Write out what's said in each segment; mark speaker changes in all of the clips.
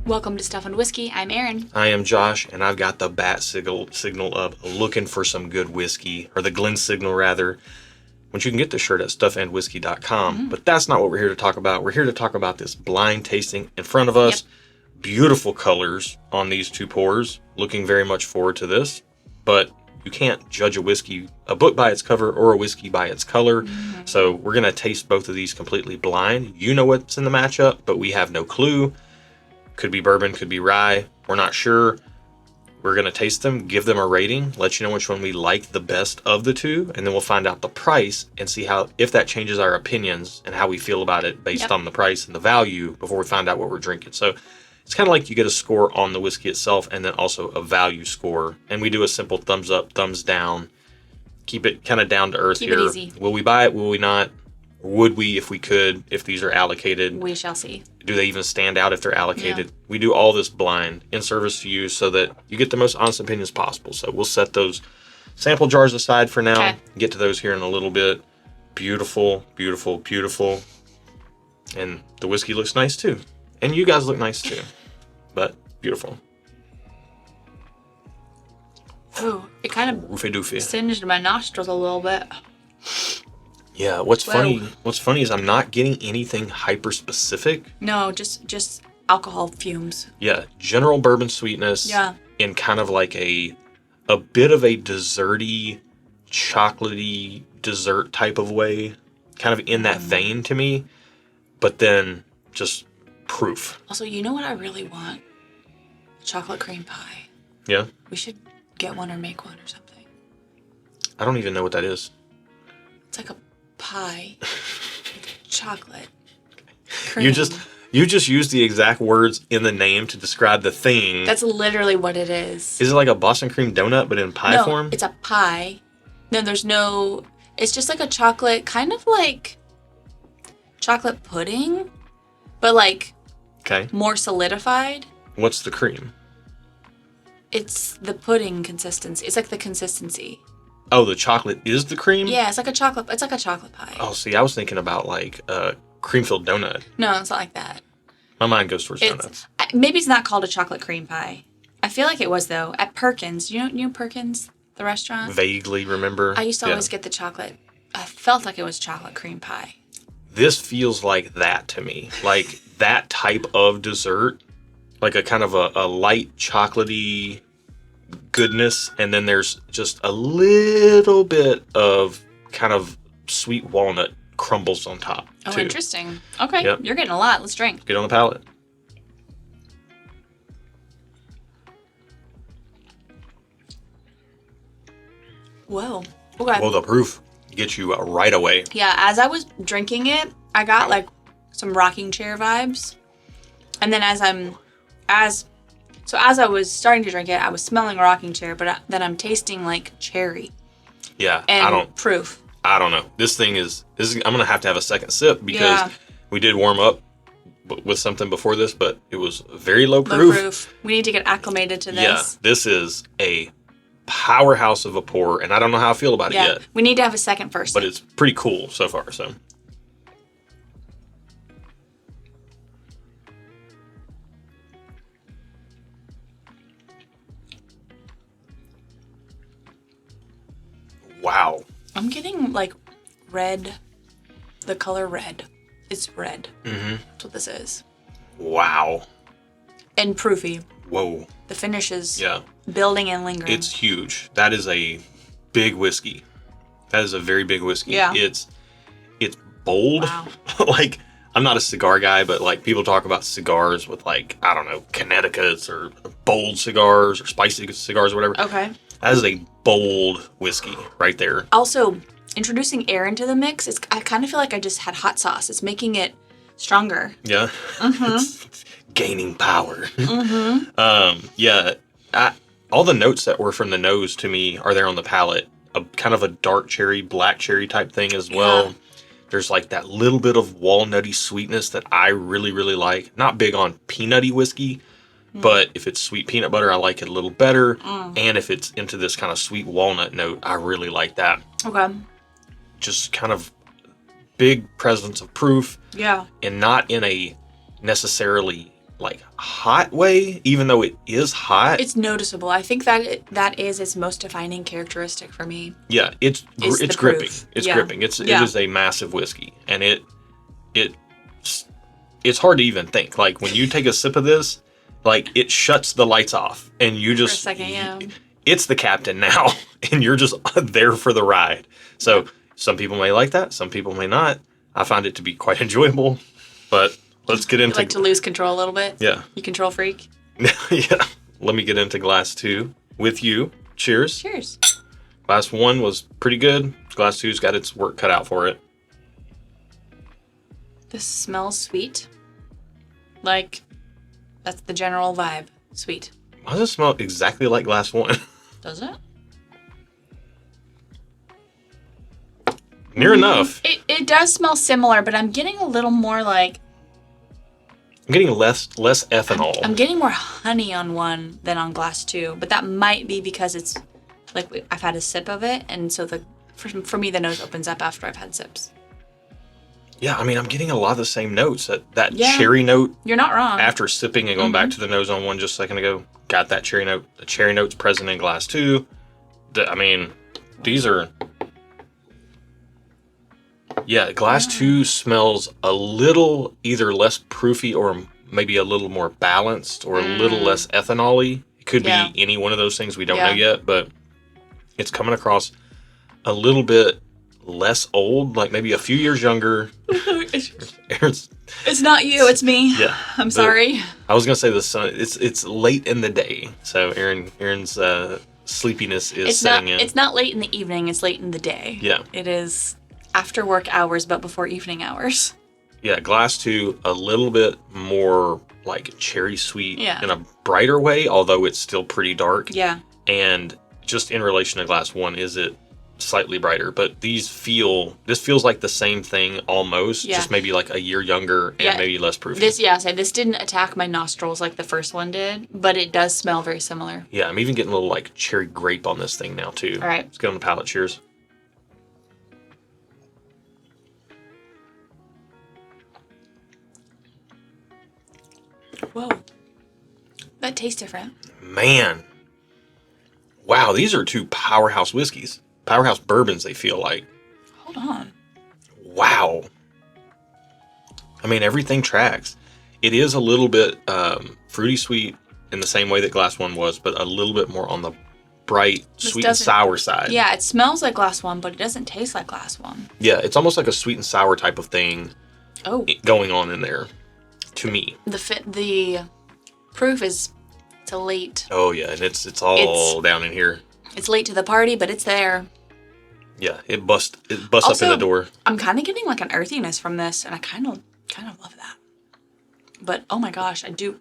Speaker 1: Welcome to Stuff and Whiskey. I'm Erin.
Speaker 2: I am Josh, and I've got the bat signal up looking for some good whiskey, or the Glen signal rather, which you can get the shirt at stuffandwhiskey.com. But that's not what we're here to talk about. We're here to talk about this blind tasting in front of us. Yep. Beautiful colors on these two pours. Looking very much forward to this. But you can't judge a book by its cover or a whiskey by its color. So we're going to taste both of these completely blind. You know what's in the matchup, but we have no clue. Could be bourbon, could be rye. We're not sure. We're going to taste them, give them a rating, let you know which one we like the best of the two, and then we'll find out the price and see if that changes our opinions and how we feel about it based on the price and the value before we find out what we're drinking. So it's kind of like you get a score on the whiskey itself and then also a value score. And we do a simple thumbs up, thumbs down. Keep it kind of down to earth here.
Speaker 1: Keep it easy.
Speaker 2: Will we buy it? Will we not? Would we if we could, if these are allocated?
Speaker 1: We shall see.
Speaker 2: Do they even stand out if they're allocated? Yeah. We do all this blind in service to you so that you get the most honest opinions possible. So we'll set those sample jars aside for now. Okay. Get to those here in a little bit. Beautiful, beautiful, beautiful. And the whiskey looks nice too. And you guys look nice too. But beautiful.
Speaker 1: Oh, it kind of singed my nostrils a little bit.
Speaker 2: Yeah, what's funny is I'm not getting anything hyper specific.
Speaker 1: No, just alcohol fumes.
Speaker 2: Yeah, general bourbon sweetness.
Speaker 1: Yeah.
Speaker 2: In kind of like a bit of a desserty, chocolatey dessert type of way. Kind of in that vein to me. But then just proof.
Speaker 1: Also, you know what I really want? Chocolate cream pie.
Speaker 2: Yeah? We
Speaker 1: should get one or make one or something.
Speaker 2: I don't even know what that is.
Speaker 1: It's like a pie with chocolate
Speaker 2: cream. You just used the exact words in the name to describe the thing.
Speaker 1: That's literally what it is.
Speaker 2: Is it like a Boston cream donut but in pie form?
Speaker 1: It's a pie. No, it's just like a chocolate, kind of like chocolate pudding, but like more solidified.
Speaker 2: What's the cream?
Speaker 1: It's the pudding consistency. It's like the consistency.
Speaker 2: Oh, the chocolate is the cream?
Speaker 1: Yeah, it's like a chocolate pie.
Speaker 2: Oh, see, I was thinking about like a cream-filled donut.
Speaker 1: No, it's not like that.
Speaker 2: My mind goes towards donuts.
Speaker 1: Maybe it's not called a chocolate cream pie. I feel like it was, though. At Perkins. You know Perkins, the restaurant?
Speaker 2: Vaguely remember.
Speaker 1: I used to always get the chocolate. I felt like it was chocolate cream pie.
Speaker 2: This feels like that to me. Like that type of dessert. Like a kind of a light chocolatey goodness, and then there's just a little bit of kind of sweet walnut crumbles on top too.
Speaker 1: Interesting. Okay, yep. You're getting a lot. Let's drink.
Speaker 2: Get on the palate.
Speaker 1: Whoa. Okay.
Speaker 2: Well, the proof gets you right away.
Speaker 1: Yeah, as I was drinking it, I got like some rocking chair vibes, and then as I was starting to drink it, I was smelling rocking chair, but then I'm tasting like cherry.
Speaker 2: Yeah,
Speaker 1: and proof.
Speaker 2: I don't know. This is I'm gonna have to have a second sip because we did warm up with something before this, but it was very low proof.
Speaker 1: We need to get acclimated to this.
Speaker 2: Yeah, this is a powerhouse of a pour, and I don't know how I feel about it yet.
Speaker 1: We need to have a second first.
Speaker 2: But it's pretty cool so far. So. Wow.
Speaker 1: I'm getting like red, the color red. It's red. Mm-hmm. That's what this is.
Speaker 2: Wow.
Speaker 1: And proofy.
Speaker 2: Whoa.
Speaker 1: The finish is building and lingering.
Speaker 2: It's huge. That is a big whiskey. That is a very big whiskey.
Speaker 1: Yeah.
Speaker 2: It's bold. Wow. Like, I'm not a cigar guy, but like people talk about cigars with like, I don't know, Connecticut's or bold cigars or spicy cigars or whatever.
Speaker 1: Okay.
Speaker 2: That is a bold whiskey right there.
Speaker 1: Also, introducing air into the mix, I kind of feel like I just had hot sauce. It's making it stronger.
Speaker 2: Yeah.
Speaker 1: Mm-hmm.
Speaker 2: Gaining power.
Speaker 1: Mm-hmm.
Speaker 2: Yeah. All the notes that were from the nose to me are there on the palate. Kind of a dark cherry, black cherry type thing as well. Yeah. There's like that little bit of walnutty sweetness that I really, really like. Not big on peanutty whiskey. But if it's sweet peanut butter, I like it a little better. And if it's into this kind of sweet walnut note, I really like that.
Speaker 1: Okay.
Speaker 2: Just kind of big presence of proof.
Speaker 1: Yeah.
Speaker 2: And not in a necessarily like hot way, even though it is hot.
Speaker 1: It's noticeable. I think that is its most defining characteristic for me.
Speaker 2: Yeah, it's gripping. It's gripping. It is a massive whiskey, and it's hard to even think. Like when you take a sip of this, like it shuts the lights off, and you just
Speaker 1: for a second, yeah.
Speaker 2: It's the captain now, and you're just there for the ride. So some people may like that, some people may not. I find it to be quite enjoyable, but let's get into...
Speaker 1: You like to lose control a little bit?
Speaker 2: Yeah.
Speaker 1: You control freak?
Speaker 2: Yeah. Let me get into glass 2 with you. Cheers.
Speaker 1: Cheers.
Speaker 2: Glass 1 was pretty good. Glass 2's got its work cut out for it.
Speaker 1: This smells sweet. Like, that's the general vibe. Sweet.
Speaker 2: Why does it smell exactly like glass 1?
Speaker 1: Does it?
Speaker 2: Near enough.
Speaker 1: It does smell similar, but I'm getting a little more like...
Speaker 2: I'm getting less ethanol.
Speaker 1: I'm getting more honey on one than on glass 2, but that might be because it's like I've had a sip of it, and so for me the nose opens up after I've had sips.
Speaker 2: Yeah, I mean, I'm getting a lot of the same notes. That cherry note.
Speaker 1: You're not wrong.
Speaker 2: After sipping and going back to the nose on one just a second ago, got that cherry note. The cherry note's present in glass 2. I mean, these are... Yeah, glass 2 smells a little either less proofy or maybe a little more balanced or a little less ethanol-y. It could be any one of those things. We don't know yet, but it's coming across a little bit less old, like maybe a few years younger.
Speaker 1: It's not you, it's me.
Speaker 2: Yeah.
Speaker 1: I'm sorry.
Speaker 2: I was going to say the sun, it's late in the day, so Aaron's sleepiness is setting in.
Speaker 1: It's not late in the evening, it's late in the day.
Speaker 2: Yeah.
Speaker 1: It is after work hours, but before evening hours.
Speaker 2: Yeah, glass 2, a little bit more like cherry sweet in a brighter way, although it's still pretty dark.
Speaker 1: Yeah.
Speaker 2: And just in relation to glass 1, is it slightly brighter? But this feels like the same thing almost, just maybe like a year younger and maybe less proofy.
Speaker 1: This didn't attack my nostrils like the first one did, but it does smell very similar.
Speaker 2: Yeah, I'm even getting a little like cherry grape on this thing now too.
Speaker 1: All right.
Speaker 2: Let's get on the palate. Cheers.
Speaker 1: Whoa. That tastes different.
Speaker 2: Man. Wow, these are 2 powerhouse whiskeys. Powerhouse bourbons, they feel like.
Speaker 1: Hold on.
Speaker 2: Wow. I mean, everything tracks. It is a little bit fruity sweet in the same way that glass 1 was, but a little bit more on the bright, sweet and sour side.
Speaker 1: Yeah, it smells like glass 1, but it doesn't taste like glass 1.
Speaker 2: Yeah, it's almost like a sweet and sour type of thing going on in there, to me.
Speaker 1: The proof is to late.
Speaker 2: Oh yeah, and it's all down in here.
Speaker 1: It's late to the party, but it's there.
Speaker 2: Yeah, it busts up in the door.
Speaker 1: I'm kind of getting like an earthiness from this, and I kind of love that. But oh my gosh, I do.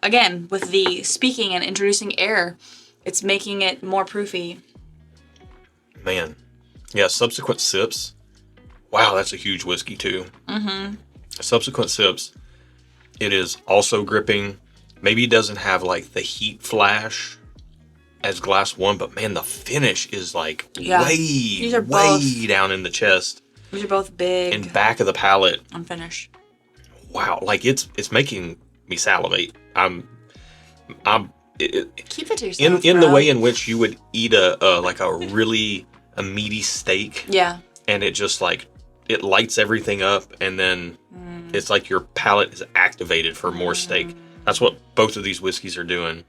Speaker 1: Again, with the speaking and introducing air, it's making it more proofy.
Speaker 2: Man, yeah. Subsequent sips. Wow, that's a huge whiskey too. Mm-hmm. Subsequent sips. It is also gripping. Maybe it doesn't have like the heat flash as glass 1, but man, the finish is like way down in the chest.
Speaker 1: These are both big.
Speaker 2: And back of the palate.
Speaker 1: On finish.
Speaker 2: Wow, like it's making me salivate.
Speaker 1: Keep it to yourself.
Speaker 2: In the way in which you would eat a meaty steak.
Speaker 1: Yeah.
Speaker 2: And it just like it lights everything up, and then it's like your palate is activated for more steak. That's what both of these whiskeys are doing.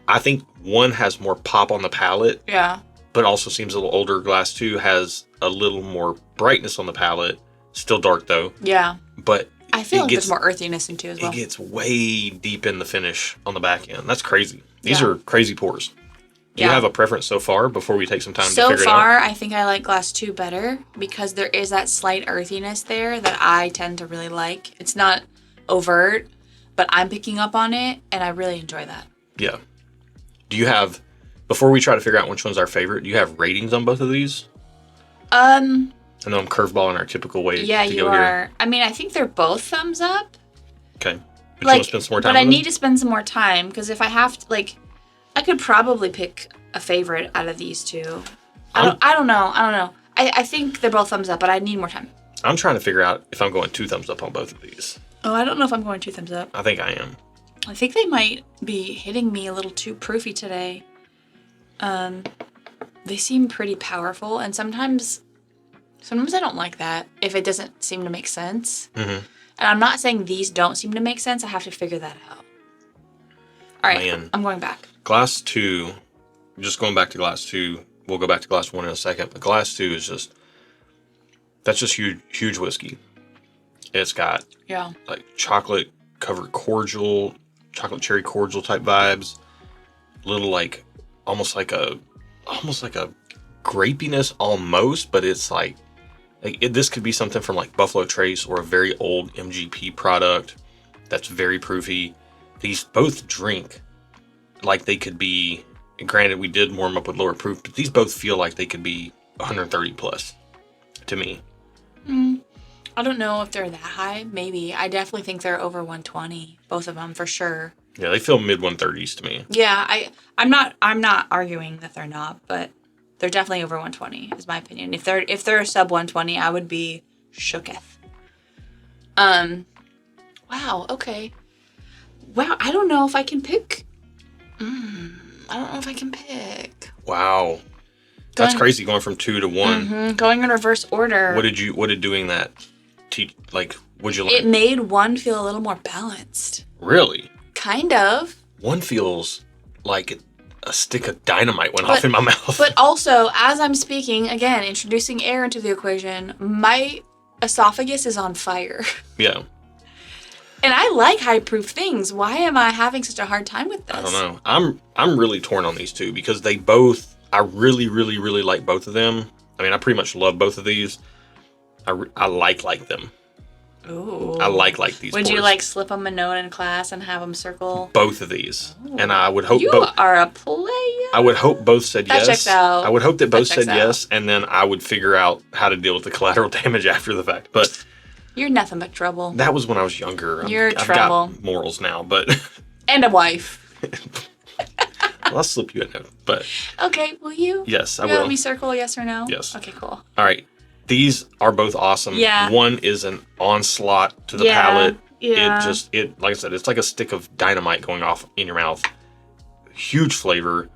Speaker 2: I think one has more pop on the palate.
Speaker 1: Yeah.
Speaker 2: But also seems a little older. Glass 2 has a little more brightness on the palate. Still dark though.
Speaker 1: Yeah.
Speaker 2: But
Speaker 1: I feel like there's more earthiness in 2 as well.
Speaker 2: It gets way deep in the finish on the back end. That's crazy. These are crazy pours. Do you have a preference so far before we take some time to figure it out?
Speaker 1: So far, I think I like glass 2 better because there is that slight earthiness there that I tend to really like. It's not overt, but I'm picking up on it, and I really enjoy that.
Speaker 2: Yeah. Do you have, before we try to figure out which one's our favorite, do you have ratings on both of these? I know I'm curveballing our typical way to go here.
Speaker 1: Yeah, you are. I mean, I think they're both thumbs up.
Speaker 2: Okay. But you want to spend some more time
Speaker 1: But I
Speaker 2: with
Speaker 1: need
Speaker 2: them?
Speaker 1: to spend some more time, because if I have to, I could probably pick a favorite out of these 2. I don't know. I think they're both thumbs up, but I need more time.
Speaker 2: I'm trying to figure out if I'm going 2 thumbs up on both of these.
Speaker 1: Oh, I don't know if I'm going 2 thumbs up.
Speaker 2: I think I am.
Speaker 1: I think they might be hitting me a little too proofy today. They seem pretty powerful, and sometimes I don't like that if it doesn't seem to make sense. Mm-hmm. And I'm not saying these don't seem to make sense. I have to figure that out. All right, man, I'm going back.
Speaker 2: Glass 2, just going back to Glass 2. We'll go back to Glass 1 in a second, but Glass 2 is just, that's just huge whiskey. It's got like chocolate covered cordial, chocolate cherry cordial type vibes, little like almost like a grapiness almost, but it's like this could be something from like Buffalo Trace or a very old MGP product that's very proofy. These both drink like they could be, granted we did warm up with lower proof, but these both feel like they could be 130 plus to me.
Speaker 1: I don't know if they're that high. Maybe. I definitely think they're over 120, both of them for sure.
Speaker 2: Yeah, they feel mid 130s to me.
Speaker 1: Yeah, I'm not arguing that they're not, but they're definitely over 120 is my opinion. If they're sub 120, I would be shooketh. Wow, okay. Wow, I don't know if I can pick. I don't know if I can pick.
Speaker 2: Wow. That's crazy, going from 2 to 1.
Speaker 1: Mm-hmm, going in reverse order.
Speaker 2: What did doing that teach? Like, what'd you learn?
Speaker 1: It made one feel a little more balanced.
Speaker 2: Really?
Speaker 1: Kind of.
Speaker 2: One feels like a stick of dynamite went off in my mouth.
Speaker 1: But also, as I'm speaking, again, introducing air into the equation, my esophagus is on fire.
Speaker 2: Yeah.
Speaker 1: And I like high-proof things. Why am I having such a hard time with this?
Speaker 2: I don't know. I'm really torn on these two because they both, I really, really, really like both of them. I mean, I pretty much love both of these. I like them.
Speaker 1: Ooh.
Speaker 2: I like these.
Speaker 1: Would you like slip them a note in class and have them circle?
Speaker 2: Both of these. Ooh. And I would hope
Speaker 1: you are a player.
Speaker 2: I would hope both said yes.
Speaker 1: That checks out.
Speaker 2: I would hope that both said yes, and then I would figure out how to deal with the collateral damage after the fact. But
Speaker 1: you're nothing but trouble.
Speaker 2: That was when I was younger.
Speaker 1: You're trouble.
Speaker 2: I've got morals now, but
Speaker 1: and a wife.
Speaker 2: I'll slip you a note, but
Speaker 1: okay. Will you?
Speaker 2: Yes, I will.
Speaker 1: Let me circle yes or no.
Speaker 2: Yes.
Speaker 1: Okay. Cool.
Speaker 2: All right. These are both awesome.
Speaker 1: Yeah.
Speaker 2: One is an onslaught to the palate.
Speaker 1: Yeah.
Speaker 2: It like I said, it's like a stick of dynamite going off in your mouth. Huge flavor.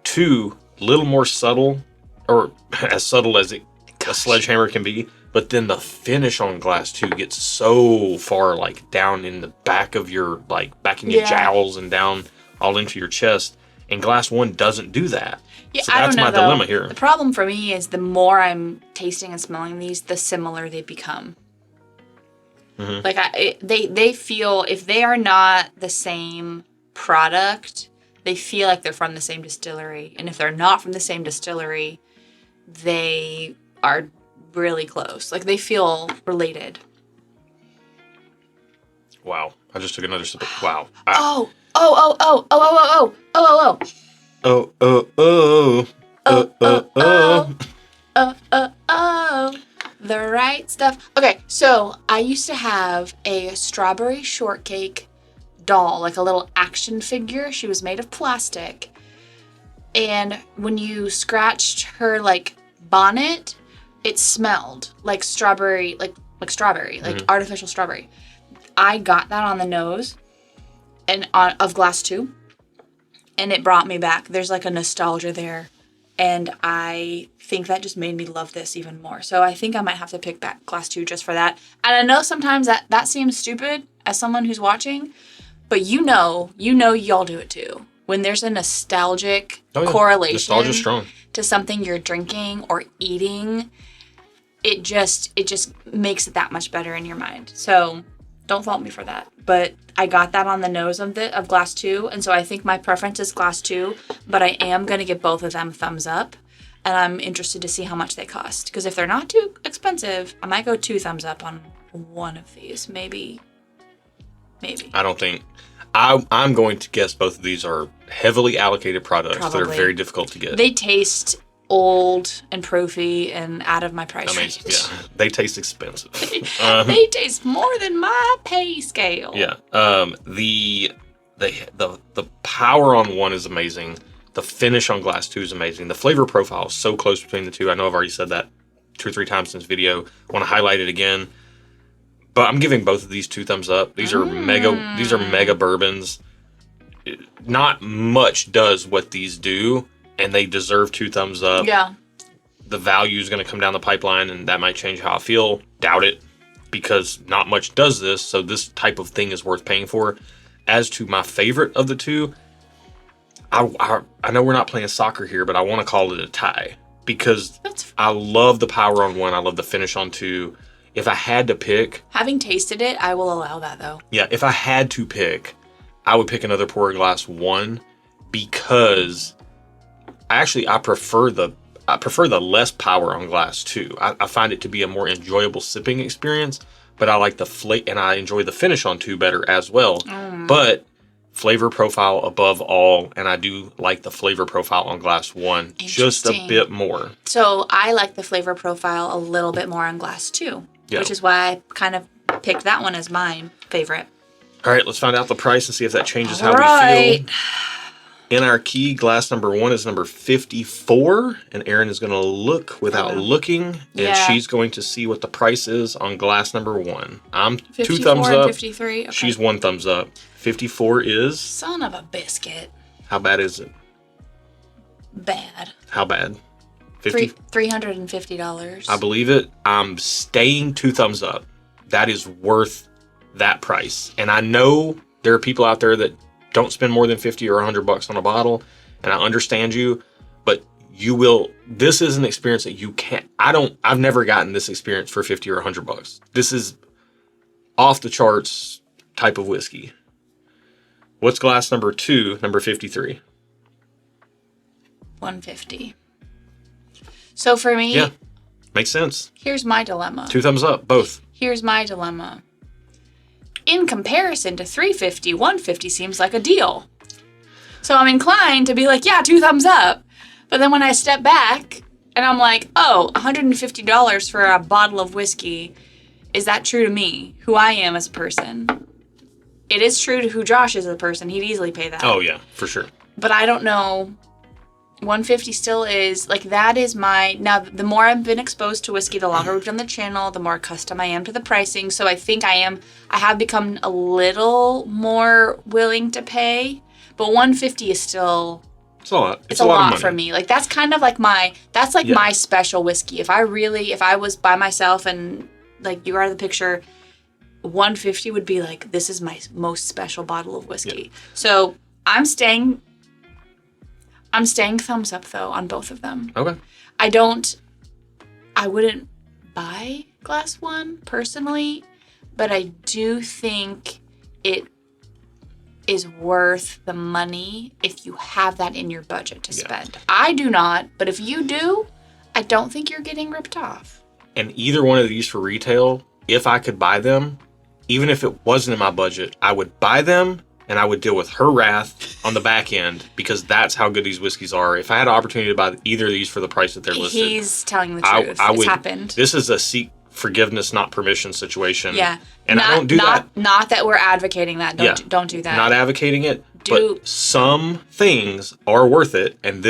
Speaker 2: 2, little more subtle, or as subtle as a sledgehammer can be. But then the finish on Glass 2 gets so far like down in the back of your back in your jowls and down all into your chest. And Glass 1 doesn't do that. Yeah, so that's my dilemma here.
Speaker 1: The problem for me is the more I'm tasting and smelling these, the similar they become. Mm-hmm. Like they feel, if they are not the same product, they feel like they're from the same distillery. And if they're not from the same distillery, they are really close. Like they feel related.
Speaker 2: Wow. I just took another sip. Wow.
Speaker 1: Oh. The right stuff. Okay, so I used to have a strawberry shortcake doll, like a little action figure. She was made of plastic. And when you scratched her bonnet, it smelled like strawberry, like artificial strawberry. I got that on the nose of Glass 2, and it brought me back. There's a nostalgia there, and I think that just made me love this even more. So I think I might have to pick back Glass 2 just for that. And I know sometimes that seems stupid as someone who's watching, but you know y'all do it too. When there's a nostalgic correlation to something you're drinking or eating, it just makes it that much better in your mind. So don't fault me for that. But I got that on the nose of Glass 2, and so I think my preference is Glass 2, but I am going to give both of them thumbs up, and I'm interested to see how much they cost. Because if they're not too expensive, I might go 2 thumbs up on one of these. Maybe.
Speaker 2: I don't think... I'm going to guess both of these are heavily allocated products that are very difficult to get.
Speaker 1: They taste old and proofy and out of my price range.
Speaker 2: Yeah, they taste expensive.
Speaker 1: They taste more than my pay scale.
Speaker 2: Yeah. The power on one is amazing. The finish on Glass 2 is amazing. The flavor profile is so close between the two. I know I've already said that 2 or 3 times in this video. I want to highlight it again. But I'm giving both of these 2 thumbs up. These are mega bourbons. Not much does what these do, and they deserve 2 thumbs up.
Speaker 1: Yeah.
Speaker 2: The value is going to come down the pipeline, and that might change how I feel. Doubt it, because not much does this, so this type of thing is worth paying for. As to my favorite of the 2, I know we're not playing soccer here, but I want to call it a tie, because I love the power on 1. I love the finish on 2. If I had to pick...
Speaker 1: Having tasted it, I will allow that, though. Yeah,
Speaker 2: if I had to pick, I would pick another pour glass 1, because I prefer the less power on glass 2. I find it to be a more enjoyable sipping experience, but I like and I enjoy the finish on 2 better as well. But flavor profile above all, and I do like the flavor profile on glass 1 just a bit more.
Speaker 1: So I like the flavor profile a little bit more on glass 2, which is why I kind of picked that one as my favorite.
Speaker 2: All right, let's find out the price and see if that changes how we feel. In our key, glass number 1 is number 54, and Erin is going to look without looking, and she's going to see what the price is on glass number 1. I'm 2 thumbs up.
Speaker 1: 53. Okay.
Speaker 2: She's 1 thumbs up. 54 is...
Speaker 1: Son of a biscuit.
Speaker 2: How bad is it?
Speaker 1: Bad.
Speaker 2: How bad?
Speaker 1: $350.
Speaker 2: I believe it. I'm staying 2 thumbs up. That is worth that price. And I know there are people out there that don't spend more than $50 or $100 on a bottle, and I understand you, but you will. This is an experience that you can't. I've never gotten this experience for $50 or $100. This is off the charts type of whiskey. What's glass number 2, number 53?
Speaker 1: $150. So for me,
Speaker 2: yeah, makes sense.
Speaker 1: Here's my dilemma.
Speaker 2: 2 thumbs up, both.
Speaker 1: Here's my dilemma. In comparison to $350, $150 seems like a deal. So I'm inclined to be like, yeah, 2 thumbs up. But then when I step back and I'm like, oh, $150 for a bottle of whiskey, is that true to me, who I am as a person? It is true to who Josh is as a person. He'd easily pay that.
Speaker 2: Oh, yeah, for sure.
Speaker 1: But I don't know. $150 still is, like, that is my, now the more I've been exposed to whiskey, the longer we've done the channel, the more accustomed I am to the pricing. So I think I have become a little more willing to pay, but $150 is still,
Speaker 2: it's a lot.
Speaker 1: It's a lot for me. Like, that's kind of like my special whiskey. If I was by myself and, like, you are out of the picture, $150 would be like, this is my most special bottle of whiskey. Yeah. So I'm staying thumbs up, though, on both of them.
Speaker 2: Okay.
Speaker 1: I wouldn't buy glass 1 personally, but I do think it is worth the money if you have that in your budget to spend. I do not, but if you do, I don't think you're getting ripped off.
Speaker 2: And either one of these for retail, if I could buy them, even if it wasn't in my budget, I would buy them. And I would deal with her wrath on the back end, because that's how good these whiskeys are. If I had an opportunity to buy either of these for the price that they're listed,
Speaker 1: he's telling the truth. It's happened.
Speaker 2: This is a seek forgiveness, not permission situation.
Speaker 1: Yeah.
Speaker 2: And I don't do that.
Speaker 1: Not that we're advocating that. Don't do that.
Speaker 2: Not advocating it. But some things are worth it, and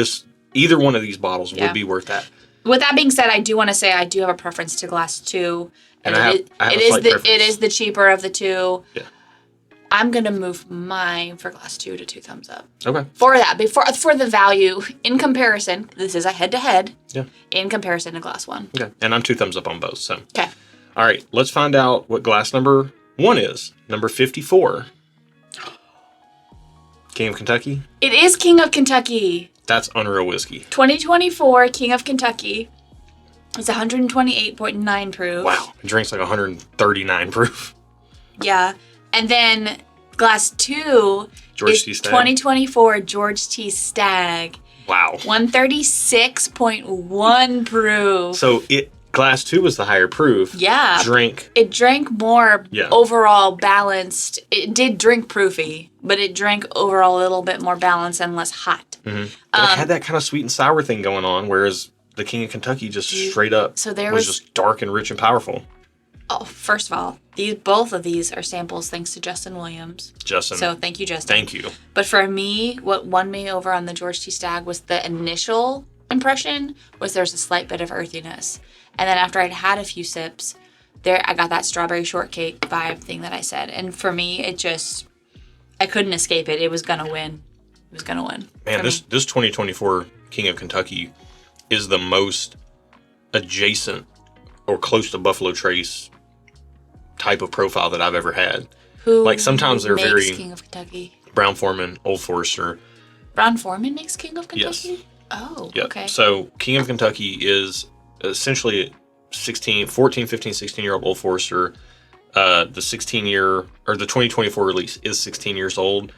Speaker 2: either one of these bottles would be worth that.
Speaker 1: With that being said, I do want to say I do have a preference to glass 2.
Speaker 2: And it
Speaker 1: is the cheaper of the 2.
Speaker 2: Yeah.
Speaker 1: I'm going to move mine for glass 2 to 2 thumbs up.
Speaker 2: Okay.
Speaker 1: For that, for the value in comparison, this is a head-to-head.
Speaker 2: Yeah.
Speaker 1: In comparison to glass 1.
Speaker 2: Okay. And I'm 2 thumbs up on both, so.
Speaker 1: Okay.
Speaker 2: All right, let's find out what glass number 1 is. Number 54. King of Kentucky?
Speaker 1: It is King of Kentucky.
Speaker 2: That's unreal whiskey.
Speaker 1: 2024 King of Kentucky. It's 128.9 proof.
Speaker 2: Wow. It drinks like 139 proof.
Speaker 1: Yeah. And then glass 2 is 2024 George T. Stagg.
Speaker 2: Wow.
Speaker 1: 136.1 proof.
Speaker 2: So glass 2 was the higher proof.
Speaker 1: Yeah. It drank more overall balanced. It did drink proofy, but it drank overall a little bit more balanced and less hot.
Speaker 2: Mm-hmm. It had that kind of sweet and sour thing going on, whereas the King of Kentucky just straight up was just dark and rich and powerful.
Speaker 1: Oh, first of all, both of these are samples thanks to Justin Williams. So thank you, Justin.
Speaker 2: Thank you.
Speaker 1: But for me, what won me over on the George T. Stagg was the initial impression was there's a slight bit of earthiness. And then after I'd had a few sips, there I got that strawberry shortcake vibe thing that I said. And for me, I couldn't escape it. It was going to win. It was going to win.
Speaker 2: Man, this 2024 King of Kentucky is the most adjacent or close to Buffalo Trace type of profile that I've ever had.
Speaker 1: Who
Speaker 2: like sometimes they're
Speaker 1: makes
Speaker 2: very
Speaker 1: King of Kentucky?
Speaker 2: Brown-Forman, Old Forester.
Speaker 1: Brown-Forman makes King of Kentucky?
Speaker 2: Yes.
Speaker 1: Oh,
Speaker 2: Yep.
Speaker 1: okay.
Speaker 2: So King of Kentucky is essentially 14, 15, 16-year-old Old Forester. The 16-year or the 2024 release is 16 years old.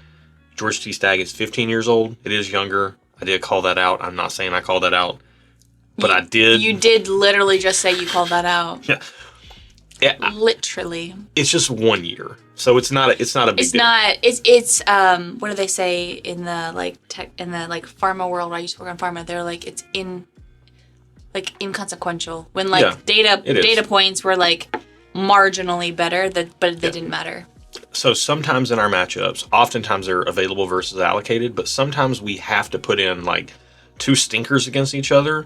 Speaker 2: George T. Stagg is 15 years old. It is younger. I did call that out. I'm not saying I called that out, but I did.
Speaker 1: You did literally just say you called that out.
Speaker 2: Yeah. Yeah.
Speaker 1: Literally.
Speaker 2: It's just 1 year, so it's not a big deal.
Speaker 1: It's what do they say in the pharma world? I used to work on pharma. They're like it's inconsequential when data points were like marginally better but they didn't matter.
Speaker 2: So sometimes in our matchups, oftentimes they're available versus allocated, but sometimes we have to put in like 2 stinkers against each other.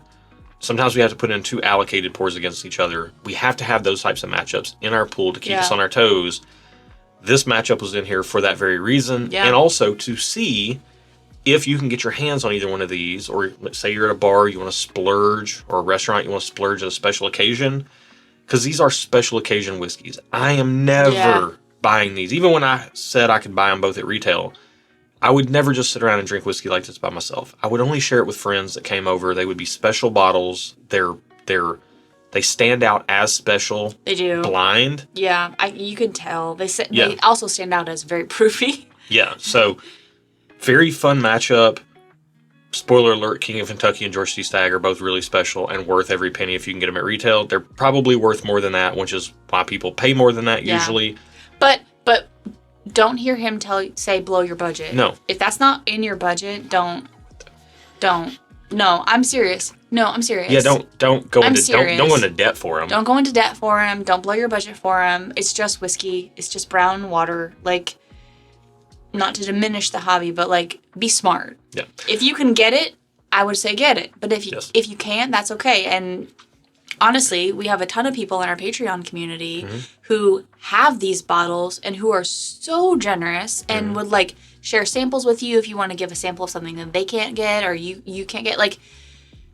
Speaker 2: Sometimes we have to put in 2 allocated pours against each other. We have to have those types of matchups in our pool to keep us on our toes. This matchup was in here for that very reason, and also to see if you can get your hands on either one of these, or let's say you're at a bar, you want to splurge, or a restaurant, you want to splurge at a special occasion, because these are special occasion whiskeys. I am never buying these. Even when I said I could buy them both at retail, I would never just sit around and drink whiskey like this by myself. I would only share it with friends that came over. They would be special bottles. They stand out as special.
Speaker 1: They do.
Speaker 2: Blind.
Speaker 1: Yeah, you can tell. They also stand out as very proofy.
Speaker 2: Yeah, so very fun matchup. Spoiler alert, King of Kentucky and George T. Stagg are both really special and worth every penny if you can get them at retail. They're probably worth more than that, which is why people pay more than that usually.
Speaker 1: But don't hear him say blow your budget.
Speaker 2: No.
Speaker 1: If that's not in your budget, don't. No, I'm serious.
Speaker 2: Yeah, don't go into debt for them.
Speaker 1: Don't go into debt for them. Don't blow your budget for them. It's just whiskey. It's just brown water. Like, not to diminish the hobby, but like, be smart.
Speaker 2: Yeah.
Speaker 1: If you can get it, I would say get it. But if you can't, that's okay. And honestly, we have a ton of people in our Patreon community who have these bottles and who are so generous and would like share samples with you if you want to give a sample of something that they can't get or you can't get. Like,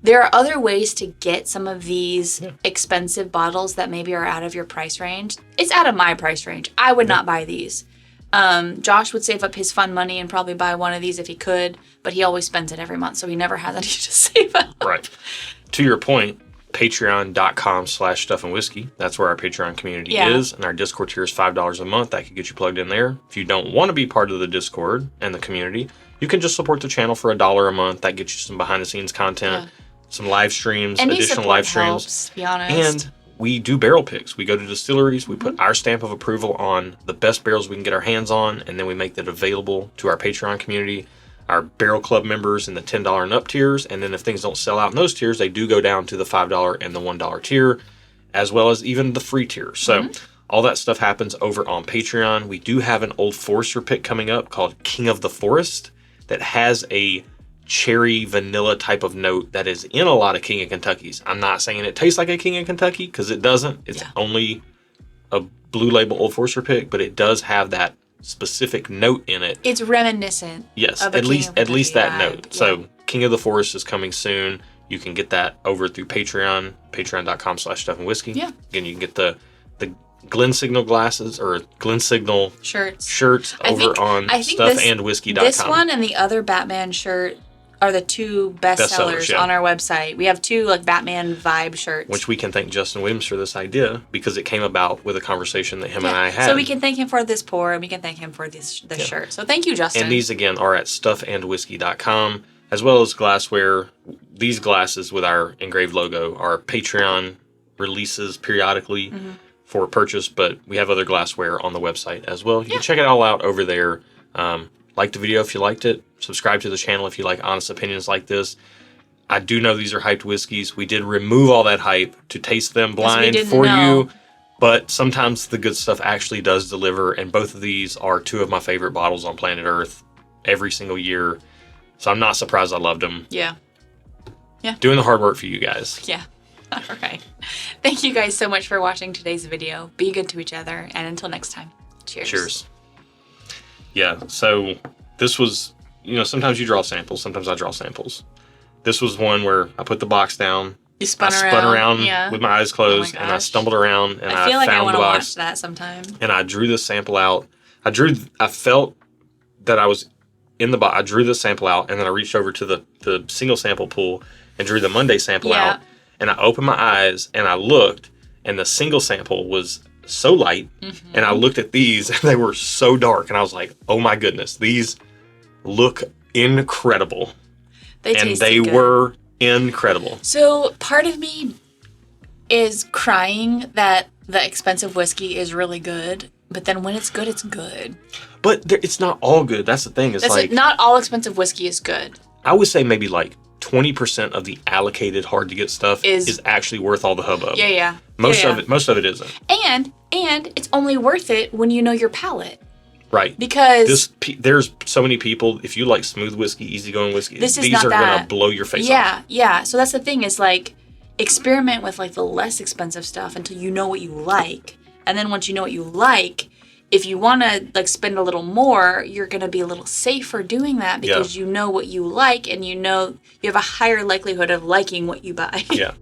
Speaker 1: there are other ways to get some of these expensive bottles that maybe are out of your price range. It's out of my price range. I would not buy these. Josh would save up his fun money and probably buy one of these if he could, but he always spends it every month, so he never has any to save up.
Speaker 2: Right. To your point, patreon.com/stuffandwhiskey. That's where our Patreon community is, and our Discord tier is $5 a month. That could get you plugged in there. If you don't want to be part of the Discord and the community, you can just support the channel for $1 a month. That gets you some behind-the-scenes content, some live streams, additional live streams.
Speaker 1: Helps, to be honest.
Speaker 2: And we do barrel picks. We go to distilleries, we put our stamp of approval on the best barrels we can get our hands on, and then we make that available to our Patreon community, our Barrel Club members in the $10 and up tiers, and then if things don't sell out in those tiers, they do go down to the $5 and the $1 tier, as well as even the free tier. So all that stuff happens over on Patreon. We do have an Old Forester pick coming up called King of the Forest that has a cherry vanilla type of note that is in a lot of King of Kentuckies. I'm not saying it tastes like a King of Kentucky because it doesn't. It's only a Blue Label Old Forester pick, but it does have that specific note in it.
Speaker 1: It's reminiscent.
Speaker 2: Yes,
Speaker 1: of
Speaker 2: at least that
Speaker 1: vibe.
Speaker 2: note. Yeah. So King of the Forest is coming soon. You can get that over through Patreon, patreon.com/stuffandwhiskey. Yeah. Again, you can get the Glen Signal glasses or Glen Signal shirts over on stuffandwhiskey.com.
Speaker 1: This one and the other Batman shirt are the 2 best sellers on our website. We have 2 like Batman vibe shirts.
Speaker 2: Which we can thank Justin Williams for this idea because it came about with a conversation that him and I had.
Speaker 1: So we can thank him for this pour and we can thank him for this shirt. So thank you, Justin.
Speaker 2: And these again are at stuffandwhiskey.com, as well as glassware. These glasses with our engraved logo are Patreon releases periodically for purchase, but we have other glassware on the website as well. You can check it all out over there. Like the video if you liked it. Subscribe to the channel if you like honest opinions like this. I do know these are hyped whiskeys. We did remove all that hype to taste them blind for you, but sometimes the good stuff actually does deliver, and both of these are 2 of my favorite bottles on planet Earth every single year. So I'm not surprised I loved them. Yeah. Doing the hard work for you guys.
Speaker 1: Yeah. All right. Thank you guys so much for watching today's video. Be good to each other, and until next time, cheers.
Speaker 2: Cheers. Yeah, so this was, sometimes you draw samples, sometimes I draw samples. This was one where I put the box down.
Speaker 1: You spun
Speaker 2: around
Speaker 1: yeah.
Speaker 2: with my eyes closed, and I stumbled around, and I
Speaker 1: feel like I
Speaker 2: found
Speaker 1: want
Speaker 2: the
Speaker 1: to
Speaker 2: box.
Speaker 1: watch that sometime.
Speaker 2: And I drew this sample out. I felt that I was in the box. I drew the sample out, and then I reached over to the single sample pool and drew the Monday sample out. And I opened my eyes, and I looked, and the single sample was so light, and I looked at these, and they were so dark, and I was like, oh my goodness, these look incredible. They were incredible.
Speaker 1: So part of me is crying that the expensive whiskey is really good, but then when it's good, it's good.
Speaker 2: But it's not all good. That's the thing.
Speaker 1: Not all expensive whiskey is good.
Speaker 2: I would say maybe like 20% of the allocated hard to get stuff is actually worth all the hubbub.
Speaker 1: Yeah.
Speaker 2: Most of it isn't.
Speaker 1: And it's only worth it when you know your palate.
Speaker 2: Right.
Speaker 1: Because
Speaker 2: there's so many people, if you like smooth whiskey, easygoing whiskey, these are going to blow your face off.
Speaker 1: Yeah. So that's the thing is like experiment with like the less expensive stuff until you know what you like. And then once you know what you like, if you want to like spend a little more, you're going to be a little safer doing that because you know what you like and you know you have a higher likelihood of liking what you buy.
Speaker 2: Yeah.